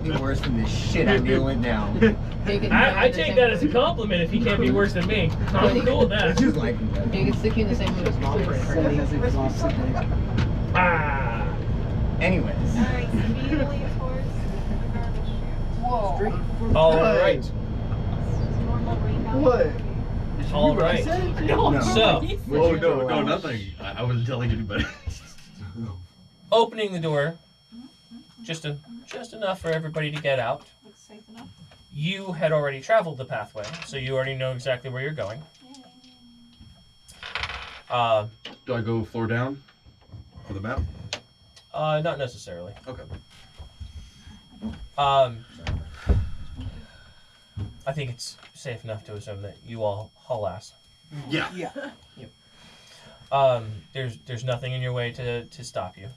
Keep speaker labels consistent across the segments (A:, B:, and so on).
A: Worse than this shit I'm dealing with now.
B: I take that as a compliment if he can't be worse than me. I'm cool with that.
A: It's just like that.
C: You can stick you in the same room as mom for
A: Anyways.
D: Alright, immediately towards the garbage chute.
C: Whoa.
B: Alright.
D: Normal rate.
E: What?
B: Alright.
A: No.
B: So,
E: Oh, no, nothing. I wasn't telling anybody.
B: opening the door, just enough for everybody to get out.
D: Looks safe enough.
B: You had already traveled the pathway, so you already know exactly where you're going.
E: Do I go floor down for the map?
B: Not necessarily.
E: Okay.
B: I think it's safe enough to assume that you all haul ass.
E: Yeah.
B: There's nothing in your way to stop you.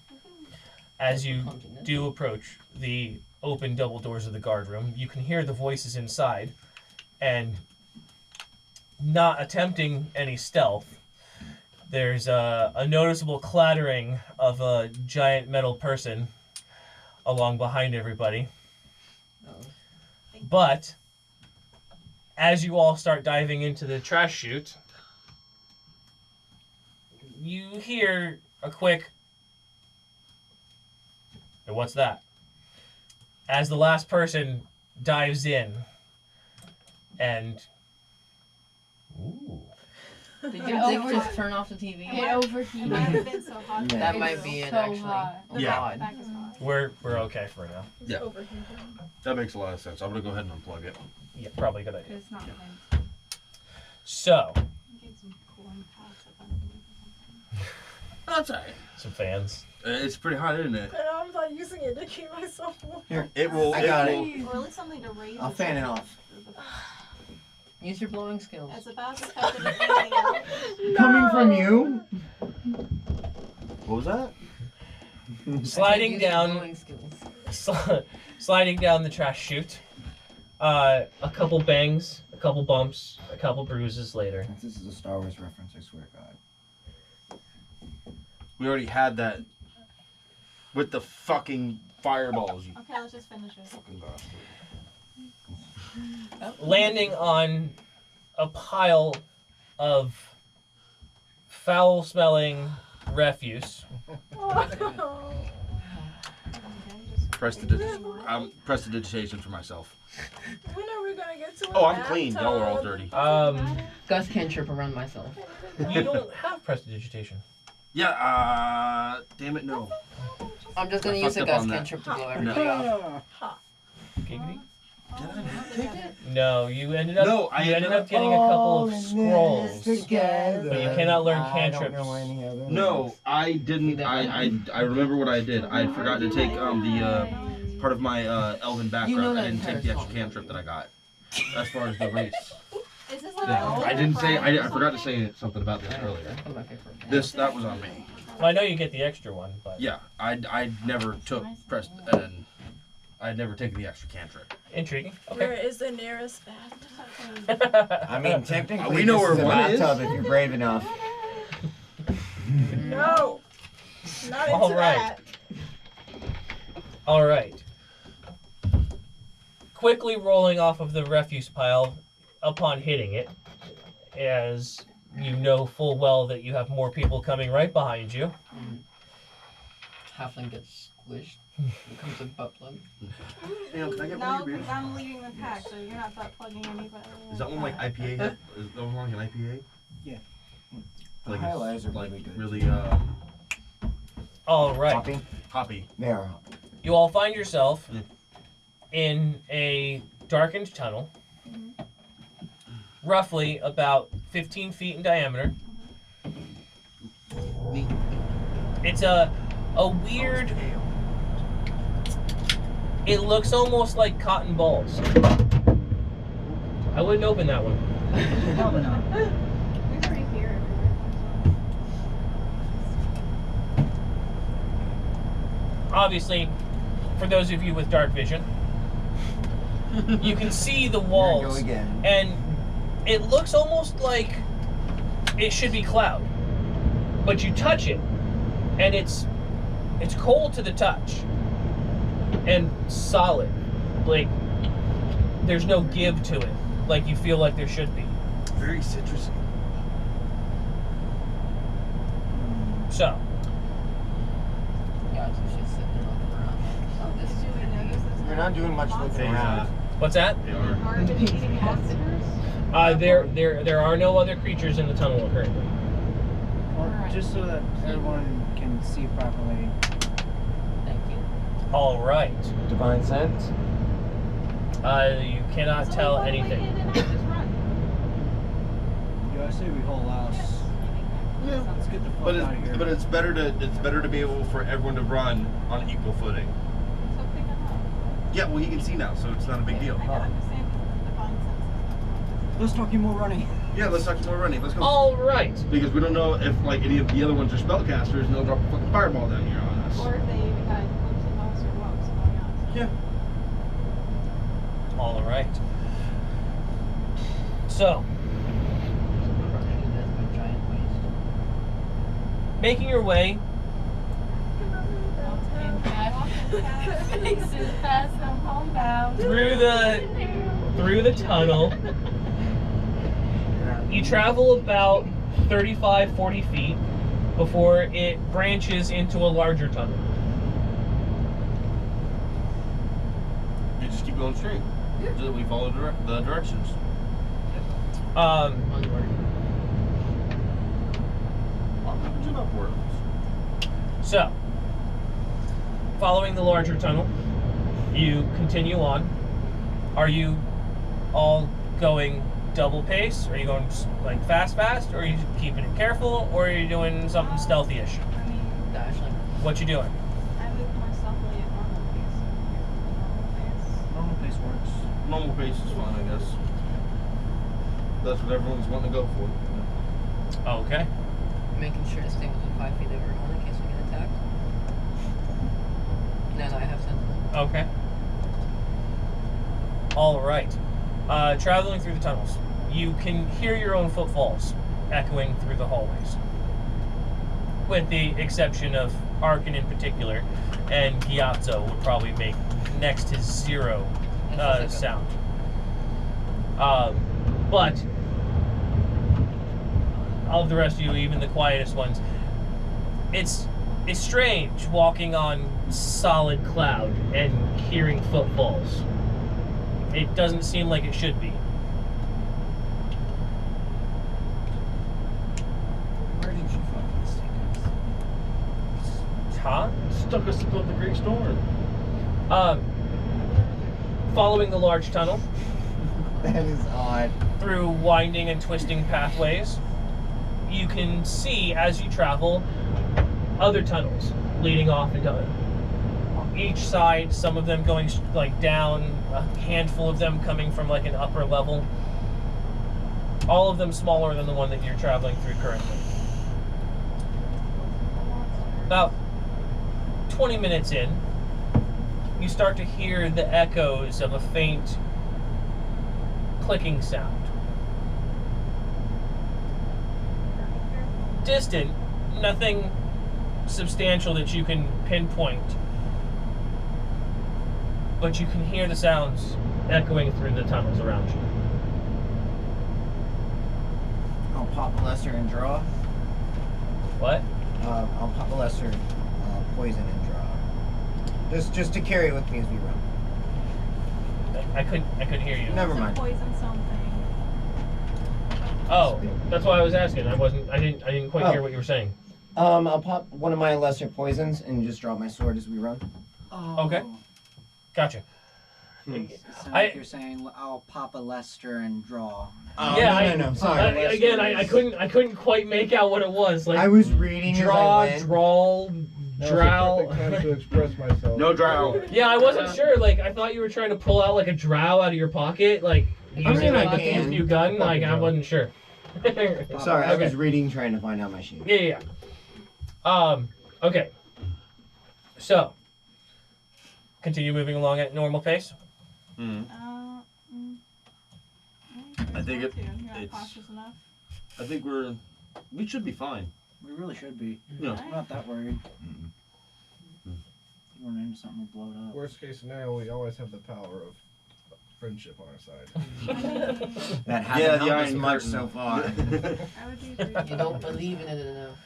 B: As you do approach the open double doors of the guard room, you can hear the voices inside, and not attempting any stealth, there's a noticeable clattering of a giant metal person along behind everybody. But as you all start diving into the trash chute, you hear a quick, "Hey, what's that?" As the last person dives in, and ooh.
C: Did you just turn off the TV?
D: It overheated. It might have been so hot.
C: That might be it,
D: so
C: actually.
D: hot.
E: Yeah.
D: Back is hot.
B: We're okay for now.
E: Yeah. That makes a lot of sense. I'm gonna go ahead and unplug it.
B: Yeah, probably a good idea.
D: It's not really.
B: So,
D: Get some cooling pads up underneath.
E: That's alright.
B: some fans.
E: It's pretty hot, isn't it?
F: And I'm not using it to keep myself warm.
A: Here,
E: It will.
A: I got
E: it.
A: it.
D: Or at least something to raise.
A: I'll fan it off.
C: Use your blowing skills.
D: It's about as effective as anything else.
A: Coming from you?
E: What was that?
B: Sliding
C: Use your
B: down,
C: blowing skills.
B: sliding down the trash chute. A couple bangs, a couple bumps, a couple bruises later.
A: This is a Star Wars reference, I swear to God.
E: We already had that with the fucking fireballs. You
D: Okay, let's just finish it.
E: fucking bastard.
B: Landing on a pile of foul-smelling refuse.
E: Prestidigitation for myself.
F: When are we gonna get to
E: Oh, I'm clean. Y'all are all dirty.
C: Gus can't trip around myself.
B: You don't have prestidigitation.
E: Yeah, damn it, no.
C: I'm just gonna
E: I
C: use a
E: fucked up
C: Gus
E: on that.
C: cantrip to blow everybody off.
B: Giggity?
E: Did I not take it?
B: No, you ended up.
E: No, I
B: you ended up getting a couple of scrolls, but you cannot learn cantrips.
E: No, I didn't. I remember what I did. I forgot to take the part of my elven background. I didn't take the extra cantrip that I got. As far as the race.
D: Is this like
E: Yeah, I didn't say. I forgot to say something about this earlier. That was on me.
B: Well, I know you get the extra one, but
E: Yeah, I never took and I'd never taken the extra cantrip.
B: intriguing.
F: Where
B: Okay.
F: is the nearest bathtub?
A: I mean, technically,
E: We know
A: this
E: where
A: is a
E: one is.
A: bathtub if you're brave enough.
F: No. Not into
B: All right.
F: that.
B: All right. Quickly rolling off of the refuse pile upon hitting it, as you know full well that you have more people coming right behind you.
C: Halfling gets squished. Becomes a butt plug.
E: Can I get
D: No, because I'm leading the pack, so you're not butt plugging anybody.
E: Is that one like IPA? Is that one like an IPA?
A: Yeah.
E: Like
A: The highlights are
E: like
A: really good.
E: really
B: All right.
A: Hoppy?
E: hoppy.
A: They are hoppy.
B: You all find yourself in a darkened tunnel, roughly about 15 feet in diameter.
E: Neat.
B: It's a weird. It looks almost like cotton balls. I wouldn't open that one.
D: We already hear everywhere.
B: Obviously, for those of you with dark vision, you can see the
A: Here we
B: walls,
A: go again.
B: and it looks almost like it should be cloud. But you touch it, and it's cold to the touch, and solid. like there's no give to it, like you feel like there should be.
E: Very citrusy.
B: So,
C: Yeah, it's just sitting there looking around. Oh, this is
A: We're not doing much looking around.
B: what's that?
E: They are.
D: Garbage eating monsters?
B: There are no other creatures in the tunnel currently.
G: Well, just so that everyone can see properly.
C: Thank you.
B: All right.
A: Divine sense.
B: You cannot
D: So
B: tell
D: we go
B: anything.
D: in and just run.
G: Yeah, I say we haul ass. Let's get the fuck out of here.
E: But it's better to be able for everyone to run on equal footing.
D: So pick them up.
E: Yeah, well he can see now, so it's not a big deal.
D: I can understand divine senses.
G: Let's talk more running.
E: Yeah, let's talk more running. Let's go.
B: All right.
E: Because we don't know if like any of the other ones are spellcasters and they'll drop a fucking fireball down here on us.
D: Or if they even got whoops and bumps or whoops going on.
E: Yeah.
B: All right. So,
C: Crushing to death by giant waste.
B: making your way
F: Faces past them homebound.
B: through the tunnel. You travel about 35-40 feet before it branches into a larger tunnel.
E: You just keep going straight. So that we follow the directions.
B: Um,
C: Onward.
E: Imagine upwards.
B: so, following the larger tunnel, you continue on. Are you all going double pace? Are you going like fast, or are you keeping it careful, or are you doing something stealthy-ish?
D: I mean,
C: Dashling.
B: What you doing?
D: I move more stealthily at normal pace.
G: Normal pace works.
E: Normal pace is fine, I guess. That's what everyone's wanting to go for.
B: Okay.
C: Making sure to stay within 5 feet of everyone in case we get attacked. Now that I have sentinel.
B: Okay. All right. Traveling through the tunnels, you can hear your own footfalls echoing through the hallways, with the exception of Arkin in particular, and Gyatso would probably make next to zero sound. But of the rest of you, even the quietest ones, it's strange walking on solid cloud and hearing footfalls. It doesn't seem like it should be.
A: Where did you fucking stick us?
B: Huh?
E: Stuck us above the Great Storm.
B: Following the large tunnel
A: That is odd.
B: through winding and twisting pathways, you can see as you travel other tunnels leading off into each side, some of them going like down, a handful of them coming from like an upper level. All of them smaller than the one that you're traveling through currently. About 20 minutes in, you start to hear the echoes of a faint clicking sound. Distant, nothing substantial that you can pinpoint, but you can hear the sounds echoing through the tunnels around you.
A: I'll pop a lesser and draw.
B: What?
A: I'll pop a lesser poison and draw. Just to carry it with me as we run.
B: I couldn't hear you.
A: Never mind.
D: Poison something.
B: Oh, that's why I was asking. I didn't quite hear what you were saying.
A: I'll pop one of my lesser poisons and just draw my sword as we run.
G: Oh.
B: Okay. Gotcha.
G: Sounds like you're saying I'll pop a Lester and draw.
A: Oh,
B: Yeah,
A: no. Sorry.
B: Again, I couldn't quite make out what it was. Like
A: I was reading
B: draw,
A: as I went.
B: drawl, drow.
H: Time to express myself.
E: No drow.
B: Yeah, I wasn't sure. Like I thought you were trying to pull out like a drow out of your pocket, like using
A: I
B: like a
A: can.
B: few gun. Like I wasn't sure.
A: Sorry, I
B: Okay.
A: was reading trying to find out my sheet.
B: Yeah. Okay. So, continue moving along at normal pace.
E: Mm. I think
D: You're
E: it's-
D: cautious enough.
E: I think we should be fine.
G: We really should be.
E: Yeah.
G: I'm not that worried.
H: run into something and blow it up.
G: Worst case scenario, we always have the power of friendship on our side.
A: That hasn't
E: Yeah, the
A: helped us
E: Iron
A: much
E: Curtain.
A: so far.
D: I would agree.
C: You don't believe in it enough.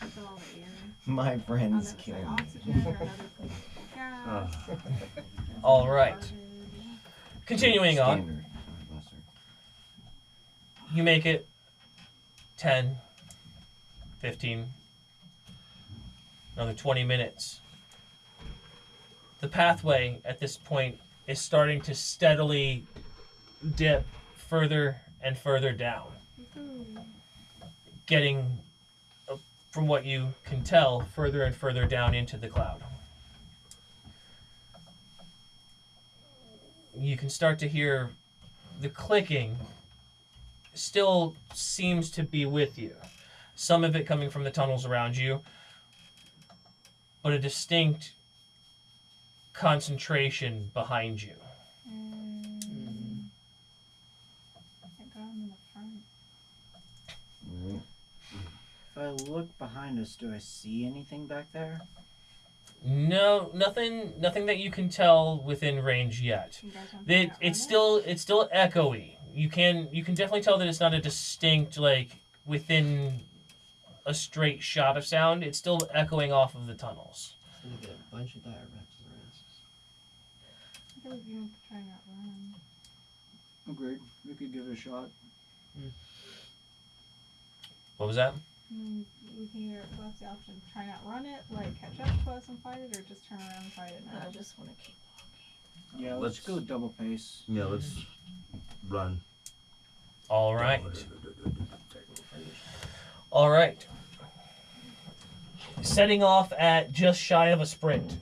D: That's all that you're
A: My
D: on
A: friends
D: the
A: kill
D: side.
A: me.
D: Oxygen or another place of gas.
B: All right. Continuing on,
A: Standard. Buster.
B: you make it 10, 15, another 20 minutes. The pathway at this point is starting to steadily dip further and further down, getting, from what you can tell, further and further down into the cloud. You can start to hear the clicking still seems to be with you. Some of it coming from the tunnels around you, but a distinct concentration behind you.
D: Thank God I'm in the front.
H: If I look behind us, do I see anything back there?
B: No, nothing that you can tell within range yet.
D: You guys want to
B: It's still echoey. You can definitely tell that it's not a distinct, like, within a straight shot of sound. It's still echoing off of the tunnels.
C: I'm gonna get a bunch of dire rats in our asses.
D: I feel like you can try not run.
H: Agreed. We could give it a shot.
B: What was that?
D: We can either, what's the option? Try not run it, like catch up to us and fight it, or just turn around and fight it now?
C: I just want to keep walking.
H: Yeah, let's go double pace.
E: Yeah, let's run.
B: All right. All right. Setting off at just shy of a sprint.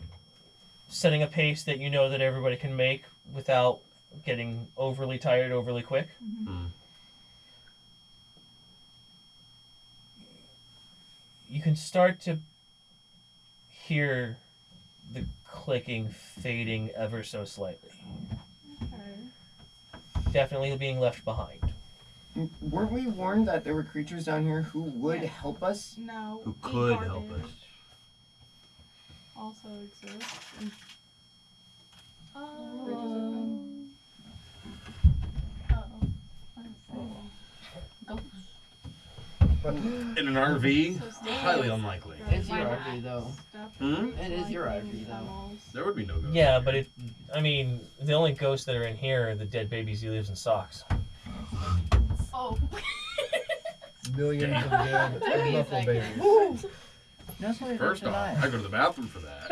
B: Setting a pace that you know that everybody can make without getting overly tired overly quick. You can start to hear the clicking fading ever so slightly.
D: Okay.
B: Definitely being left behind.
A: Weren't we warned that there were creatures down here who would help us?
D: No.
E: Who
D: eat
E: could help
D: garbage
E: us.
D: Also exists. And
E: In an RV? Highly unlikely.
C: It's your RV though.
D: stuff
E: Hmm?
C: It is your
D: like
C: RV, though.
D: tunnels.
E: There would be no ghosts.
B: Yeah, but the only ghosts that are in here are the dead babies he leaves in socks.
F: Oh.
G: Millions of dead
F: Give me a
G: knuckle
F: second.
G: babies.
H: That's what I did
E: First off,
H: tonight.
E: I go to the bathroom for that.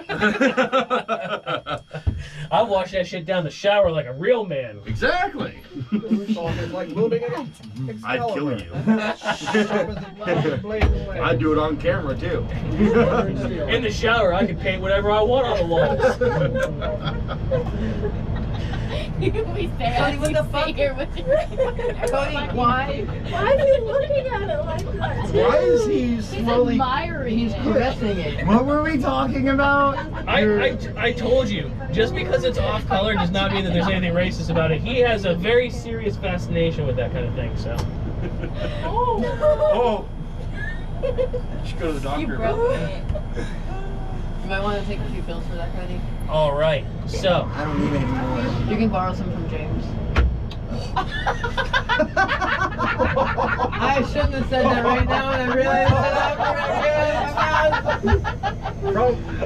B: I wash that shit down the shower like a real man.
E: Exactly.
G: It's like building an
E: I'd kill you.
G: Excalibur.
E: I'd do it on camera too.
B: In the shower, I can paint whatever I want on the walls.
F: We stay
C: Cody, what the fuck?
F: here with you.
C: Cody,
F: Why are you looking at it like that?
E: Why is he
F: He's
E: slowly?
F: admiring
C: he's
F: it.
C: caressing it.
A: What were we talking about?
B: I told you, just because it's off color does not mean that there's anything racist about it. He has a very serious fascination with that kind of thing, so.
E: Oh. Should go to the doctor.
F: You broke it.
C: You might want to take a few pills for that, Cody.
B: All right, so
A: I don't need any more.
C: You can borrow some from James. I shouldn't have said that right now, and I realized that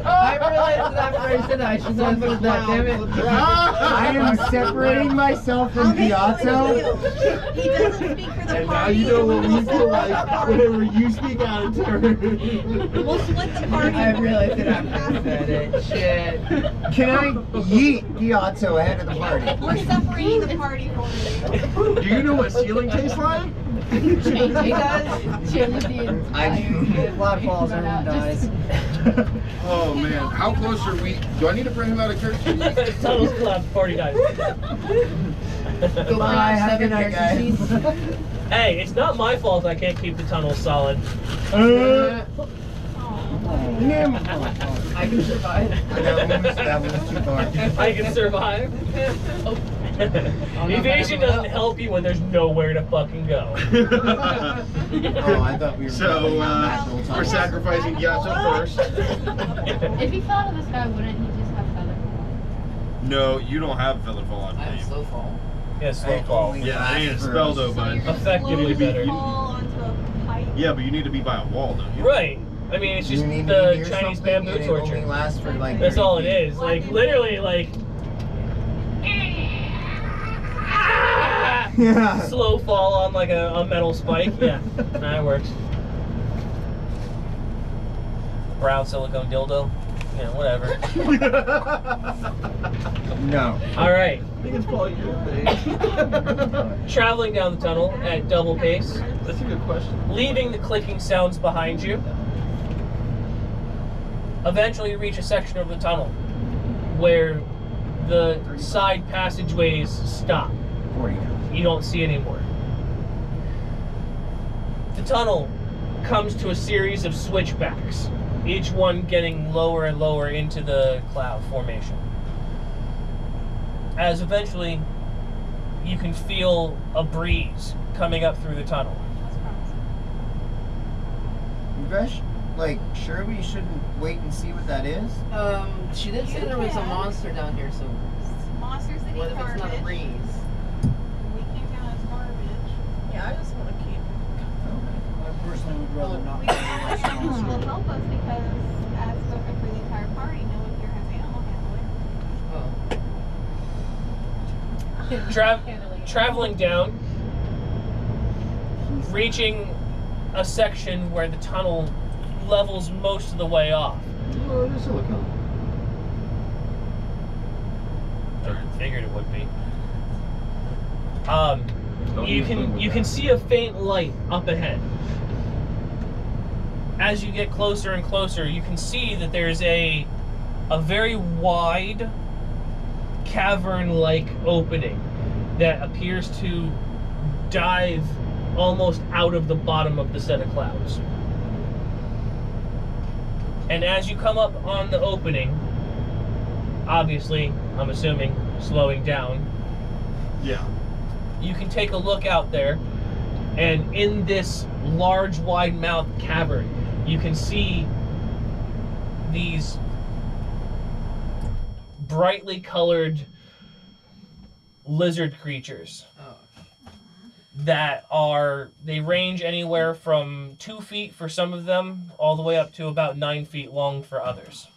C: I realized that after I said that, I should not have said that, damn it.
A: I am separating myself from Giotto.
D: He doesn't speak for the
E: And now
D: party.
E: you know what we feel like whenever you speak out of turn.
D: We'll split the party.
C: I realized that after I said it. Shit.
A: Can I yeet Giotto ahead of the party?
D: We're separating the party for you.
E: Do you know what ceiling tastes like?
C: He does.
F: Change the entire
H: Blood falls, everyone dies.
E: Oh man, how close are we? Do I need to bring him out of character?
B: tunnels collapse, party dies.
C: Go
A: Bye, have a good
C: seven
A: night, guys.
C: character
B: Hey, it's not my fault I can't keep the tunnels solid.
C: sheets. I can survive.
A: That was too far.
B: I can survive. Evasion doesn't help you when there's nowhere to fucking go.
A: Oh, I thought we were.
E: So we're sacrificing Gyatso first.
F: If he fell out of the sky, wouldn't he just have feather fall?
E: No, you don't have feather fall, I
C: I have
E: believe.
C: slow fall.
B: Yeah, slow fall.
E: Yeah, it ain't a spell though, bud.
B: Effectively better.
D: Fall onto a pipe.
E: Yeah, but you need to be by a wall, don't you?
B: Right. I mean, it's just
A: You need
B: the
A: to hear
B: Chinese
A: something,
B: bamboo
A: and it
B: torture.
A: only lasts for like.
B: That's
A: 30
B: all it
A: feet.
B: is. Like, literally, like.
A: Yeah.
B: Slow fall on like a metal spike. Yeah, that works. Brown silicone dildo. Yeah, whatever.
A: No.
B: Alright.
E: I think it's probably your thing.
B: Traveling down the tunnel at double pace,
E: That's a good question.
B: leaving the clicking sounds behind you. Eventually you reach a section of the tunnel where the side passageways stop.
A: 40 now.
B: You don't see anymore. The tunnel comes to a series of switchbacks, each one getting lower and lower into the cloud formation. As eventually you can feel a breeze coming up through the tunnel.
D: That's promising.
A: You guys, like, sure we shouldn't wait and see what that is?
C: She did say there was a monster down here, so
D: Monsters that
C: what
D: eat
C: if it's not a
D: garbage.
C: breeze?
D: We came down as garbage.
F: Yeah, I just want to keep.
H: I personally would rather not.
D: We will help us because, as spoken for the entire party, no one here has animal handling.
C: Oh.
B: Traveling down, reaching a section where the tunnel levels most of the way off.
E: Oh, it is silicone.
B: I figured it would be.
E: Don't
B: You
E: use them
B: can
E: with
B: you
E: that.
B: can see a faint light up ahead. As you get closer and closer, you can see that there's a very wide cavern-like opening that appears to dive almost out of the bottom of the set of clouds. And as you come up on the opening, obviously, I'm assuming, slowing down,
E: Yeah.
B: you can take a look out there, and in this large, wide-mouthed cavern, you can see these brightly colored lizard creatures
C: Oh.
B: that they range anywhere from 2 feet for some of them, all the way up to about 9 feet long for others.